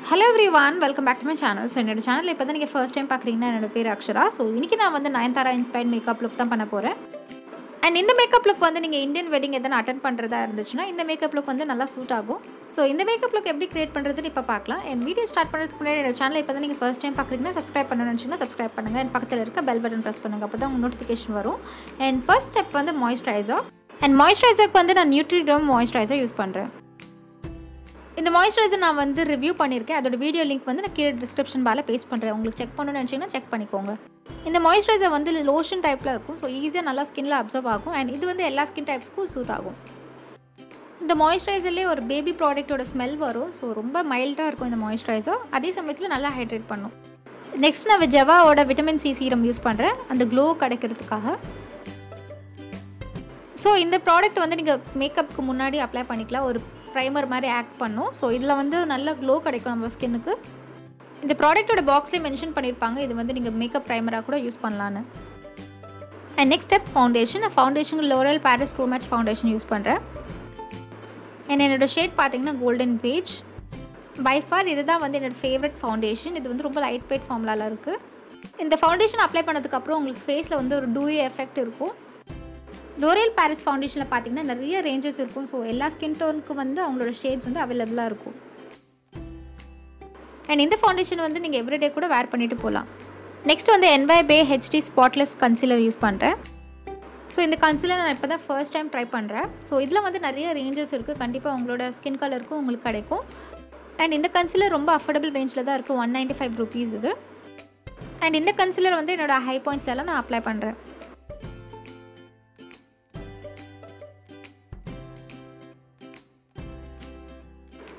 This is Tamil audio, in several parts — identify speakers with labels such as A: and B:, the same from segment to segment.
A: Hello everyone, welcome back to my channel. So in this channel, if you first time பார்க்கறீங்கன்னா என்னோட பேர் அக்ஷரா. So இன்னைக்கு நான் வந்து Nayanthara inspired makeup look தான் பண்ண போறேன். And இந்த makeup look வந்து நீங்க இந்தியன் வெட்டிங் எதனா அட்டெண்ட் பண்றதா இருந்துச்சுனா இந்த makeup look வந்து நல்லா சூட் ஆகும். So இந்த makeup look எப்படி கிரியேட் பண்றதுன்னு இப்ப பார்க்கலாம். And வீடியோ ஸ்டார்ட் பண்றதுக்கு முன்னாடி என்னோட சேனலை இப்ப நீங்க first time பார்க்கறீங்கன்னா subscribe பண்ணனும்னு நினைச்சீங்கன்னா subscribe பண்ணுங்க. And பக்கத்துல இருக்க bell button press பண்ணுங்க. அப்பதான் உங்களுக்கு notification வரும். And first step வந்து moisturizer. And moisturizerக்கு வந்து நான் Neutriderm moisturizer யூஸ் பண்றேன். இந்த மாய்ஸ்சரைசர் நான் வந்து ரிவ்யூ பண்ணியிருக்கேன். அதோட வீடியோ லிங்க் வந்து நான் கீழே டிஸ்கிரிப்ஷன் பாரில் பேஸ்ட் பண்ணுறேன். உங்களுக்கு செக் பண்ணணும்னு நினச்சிங்கன்னா செக் பண்ணிக்கோங்க. இந்த மாய்ஸ்சரைசர் வந்து லோஷன் டைப்பில் இருக்கும். ஸோ ஈஸியாக நல்லா ஸ்கின்ல அப்சர்வ் ஆகும். அண்ட் இது வந்து எல்லா ஸ்கின் டைப்ஸ்க்கும் சூட் ஆகும். இந்த மாய்ஸ்சரைசர்லேயே ஒரு பேபி ப்ராடக்ட்டோட ஸ்மெல் வரும். ஸோ ரொம்ப மைல்டாக இருக்கும் இந்த மாய்ஸ்சரைசர். அதே சமயத்தில் நல்லா ஹைட்ரேட் பண்ணும். நெக்ஸ்ட் நான் ஜெவாவோட விட்டமின் சி சீரம் யூஸ் பண்ணுறேன் அந்த க்ளோ கிடைக்கிறதுக்காக. ஸோ இந்த ப்ராடக்ட் வந்து நீங்கள் மேக்கப்புக்கு முன்னாடி அப்ளை பண்ணிக்கலாம். ஒரு ப்ரைமர் மாதிரி ஆக்ட் பண்ணும். ஸோ இதில் வந்து நல்ல க்ளோ கிடைக்கும் நம்ம ஸ்கின்னுக்கு. இந்த ப்ராடக்ட்டோட பாக்ஸ்லேயே மென்ஷன் பண்ணியிருப்பாங்க இது வந்து நீங்கள் மேக்கப் ப்ரைமராக கூட யூஸ் பண்ணலான்னு. And next step foundation. ஃபவுண்டேஷனுக்கு L'Oréal Paris true match foundation use பண்ணுறேன். அண்ட் என்னோடய ஷேட் பார்த்தீங்கன்னா கோல்டன் பேஜ். பை ஃபார் இது தான் வந்து என்னோடய ஃபேவரட் ஃபவுண்டேஷன். இது வந்து ரொம்ப லைட் வெயிட் ஃபார்முலாவில் இருக்குது. இந்த ஃபவுண்டேஷன் அப்ளை பண்ணதுக்கப்புறம் உங்களுக்கு ஃபேஸில் வந்து ஒரு டூயி எஃபெக்ட் இருக்கும். லோரியல் பாரிஸ் ஃபவுண்டேஷனில் பார்த்தீங்கன்னா நிறைய ரேஞ்சஸ் இருக்கும். ஸோ எல்லா ஸ்கின் டோனுக்கு வந்து அவங்களோட ஷேட்ஸ் வந்து அவைலபிளாக இருக்கும். அண்ட் இந்த ஃபவுண்டேஷன் வந்து நீங்கள் எவ்ரிடே கூட வேர் பண்ணிட்டு போகலாம். நெக்ஸ்ட் வந்து NYBay HD spotless concealer use பண்ணுறேன். ஸோ இந்த கன்சீலர் நான் இப்போ தான் ஃபர்ஸ்ட் டைம் ட்ரை பண்ணுறேன். ஸோ இதில் வந்து நிறைய ரேஞ்சஸ் இருக்குது. கண்டிப்பாக உங்களோட ஸ்கின் கலருக்கும் உங்களுக்கு கிடைக்கும். அண்ட் இந்த கன்சீலர் ரொம்ப அஃபோர்டபுள் ரேஞ்சில் தான் இருக்குது. 195 rupees இது. அண்ட் இந்த கன்சீலர் வந்து என்னோடய ஹை பாயிண்ட்ஸ்லாம் நான் அப்ளை பண்ணுறேன்.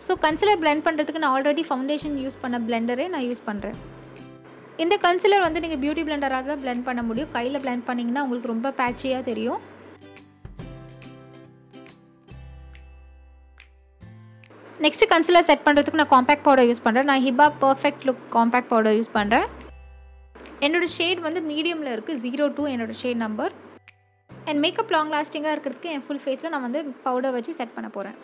A: ஸோ கன்சிலர் பிளெண்ட் பண்ணுறதுக்கு நான் ஆல்ரெடி ஃபவுண்டேஷன் யூஸ் பண்ண பிளெண்டரே நான் யூஸ் பண்ணுறேன். இந்த கன்சிலர் வந்து நீங்கள் பியூட்டி பிளெண்டராக தான் பிளெண்ட் பண்ண முடியும். கையில் பிளெண்ட் பண்ணிங்கன்னா உங்களுக்கு ரொம்ப பேட்சியாக தெரியும். நெக்ஸ்ட்டு கன்சிலர் செட் பண்ணுறதுக்கு நான் காம்பேக்ட் பவுடர் யூஸ் பண்ணுறேன். நான் ஹிபா perfect look compact powder use பண்ணுறேன். என்னோடய ஷேட் வந்து மீடியமில் இருக்குது. 02 என்னோடய shade number. And makeup long லாஸ்டிங்காக இருக்கிறதுக்கு என் ஃபுல் ஃபேஸில் நான் வந்து பவுடர் வச்சு செட் பண்ண போகிறேன்.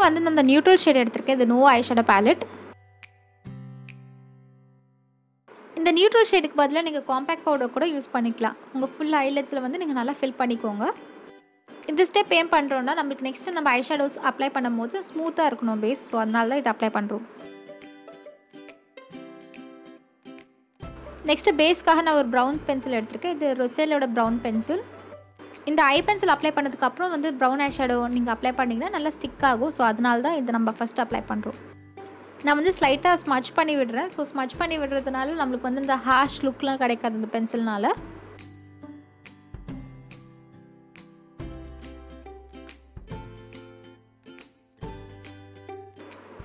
A: வந்து நான் அந்த நியூட்ரல் ஷேட் எடுத்திருக்கேன். இது novo eyeshadow palette. இந்த நியூட்ரல் ஷேடுக்கு பதிலாக நீங்கள் காம்பேக்ட் பவுடர் கூட யூஸ் பண்ணிக்கலாம். உங்கள் ஃபுல் ஐலட்ஸில் வந்து நீங்கள் நல்லா ஃபில் பண்ணிக்கோங்க. இந்த ஸ்டெப் ஏன் பண்ணுறோன்னா நம்மளுக்கு நெக்ஸ்ட்டு நம்ம ஐஷேடோஸ் அப்ளை பண்ணும்போது ஸ்மூத்தாக இருக்கணும் பேஸ். ஸோ அதனால தான் இது அப்ளை பண்ணுறோம். நெக்ஸ்ட்டு பேஸ்க்காக நான் ஒரு ப்ரௌன் பென்சில் எடுத்திருக்கேன். இது ரொசேலோட ப்ரௌன் பென்சில். இந்த ஐ பென்சில் அப்ளை பண்ணதுக்கப்புறம் வந்து ப்ரௌன் ஐஷேடோ நீங்கள் அப்ளை பண்ணிங்கன்னா நல்லா ஸ்டிக் ஆகும். ஸோ அதனால தான் இதை நம்ம ஃபஸ்ட் அப்ளை பண்ணுறோம். நான் வந்து ஸ்லைட்டாக ஸ்மட்ச் பண்ணி விடுறேன். ஸோ ஸ்மட்ச் பண்ணி விடுறதுனால நம்மளுக்கு வந்து இந்த ஹாஷ் லுக்லாம் கிடைக்காது இந்த பென்சில்னால்.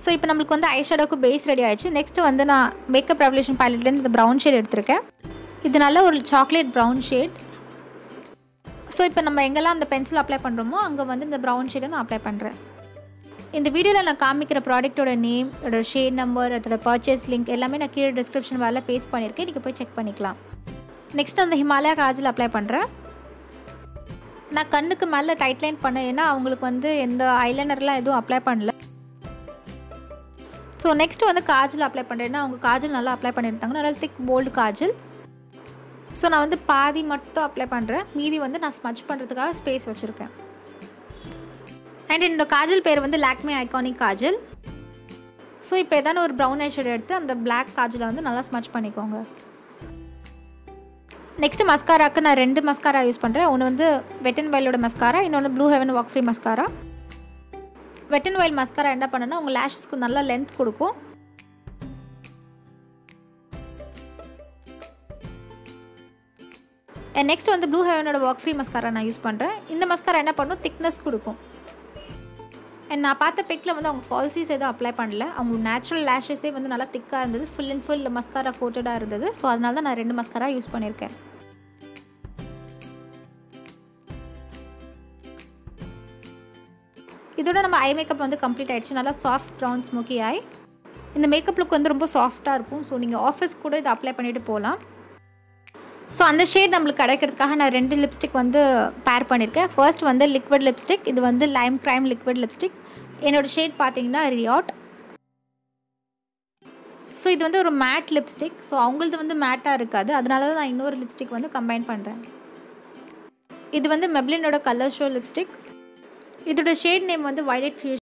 A: ஸோ இப்போ நம்மளுக்கு வந்து ஐஷேடோக்கு பேஸ் ரெடி ஆகிடுச்சு. நெக்ஸ்ட்டு வந்து நான் மேக்கப் ரெவல்யூஷன் பேலட்லேருந்து இந்த ப்ரௌன் ஷேட் எடுத்திருக்கேன். இது நல்ல ஒரு சாக்லேட் ப்ரௌன் ஷேட். ஸோ இப்போ நம்ம எங்கெல்லாம் அந்த பென்சில் அப்ளை பண்ணுறோமோ அங்கே வந்து இந்த ப்ரௌன் ஷேடை நான் அப்ளை பண்ணுறேன். இந்த வீடியோவில் நான் காமிக்கிற ப்ராடக்ட்டோட நேம், அதோட ஷேட் நம்பர், அதோட பர்ச்சேஸ் லிங்க் எல்லாமே நான் கீழே டிஸ்கிரிப்ஷன் வரல பேஸ்ட் பண்ணியிருக்கேன். நீங்கள் போய் செக் பண்ணிக்கலாம். நெக்ஸ்ட் அந்த ஹிமாலயா காஜல் அப்ளை பண்ணுறேன். நான் கண்ணுக்கு மேலே டைட் லைன் பண்ணேன். ஏன்னா அவங்களுக்கு வந்து எந்த ஐலைனர்லாம் எதுவும் அப்ளை பண்ணல. ஸோ நெக்ஸ்ட்டு வந்து காஜல் அப்ளை பண்ணுறேன்னா அவங்க காஜல் நல்லா அப்ளை பண்ணியிருந்தாங்க. நல்லா திக் போல்டு காஜல். ஸோ நான் வந்து பாதி மட்டும் அப்ளை பண்ணுறேன். மீதி வந்து நான் ஸ்மட்ச் பண்ணுறதுக்காக ஸ்பேஸ் வச்சுருக்கேன். அண்ட் என்னோட காஜல் பேர் வந்து லாக்மே ஐகானிக் காஜல். ஸோ இப்போ ஏதான ஒரு ப்ரௌன் ஐஷேடோ எடுத்து அந்த பிளாக் காஜலை வந்து நல்லா ஸ்மட்ச் பண்ணிக்கோங்க. நெக்ஸ்ட்டு மஸ்காராக்கு நான் 2 மஸ்காரா யூஸ் பண்ணுறேன். ஒன்று வந்து வெட் அண்ட் வைல்டோட மஸ்காரா, இன்னொன்று blue heaven walkfree mascara. Wet and wild mascara என்ன பண்ணுன்னா உங்கள் லேஷஸ்க்கு நல்லா லென்த் கொடுக்கும். அண்ட் நெக்ஸ்ட் வந்து ப்ளூ ஹெவனோட walkfree மஸ்காரா நான் யூஸ் பண்ணுறேன். இந்த மஸ்காரா என்ன பண்ணும், திக்னஸ் கொடுக்கும். அண்ட் நான் பார்த்த பிக்கில் வந்து அவங்க ஃபால்சிஸ் எதுவும் அப்ளை பண்ணல. அவங்க நேச்சுரல் லேஷஸே வந்து நல்லா திக்காக இருந்தது. ஃபுல் அண்ட் ஃபுல் மஸ்காரா கோட்டடாக இருந்தது. ஸோ அதனால தான் நான் 2 மஸ்காரா யூஸ் பண்ணியிருக்கேன். இதோட நம்ம ஐ மேக்கப் வந்து கம்ப்ளீட் ஆகிடுச்சு. நல்லா சாஃப்ட் ப்ரௌன் ஸ்மோக்கி ஐ. இந்த மேக்கப் லுக் வந்து ரொம்ப சாஃப்டாக இருக்கும். ஸோ நீங்கள் ஆஃபீஸ் கூட இதை அப்ளை பண்ணிவிட்டு போகலாம். ஸோ அந்த ஷேட் நம்மளுக்கு கிடைக்கிறதுக்காக நான் 2 லிப்ஸ்டிக் வந்து பேர் பண்ணியிருக்கேன். ஃபர்ஸ்ட் வந்து லிக்விட் லிப்ஸ்டிக். இது வந்து limecrime லிக்விட் லிப்ஸ்டிக். என்னோடய ஷேட் பார்த்தீங்கன்னா riot. ஸோ இது வந்து ஒரு மேட் லிப்ஸ்டிக். ஸோ அவங்களது வந்து மேட்டாக இருக்காது. அதனால தான் நான் இன்னொரு லிப்ஸ்டிக் வந்து கம்பைன் பண்ணுறேன். இது வந்து Maybellineோட colorshow லிப்ஸ்டிக். இதோட ஷேட் நேம் வந்து violet fuchsia.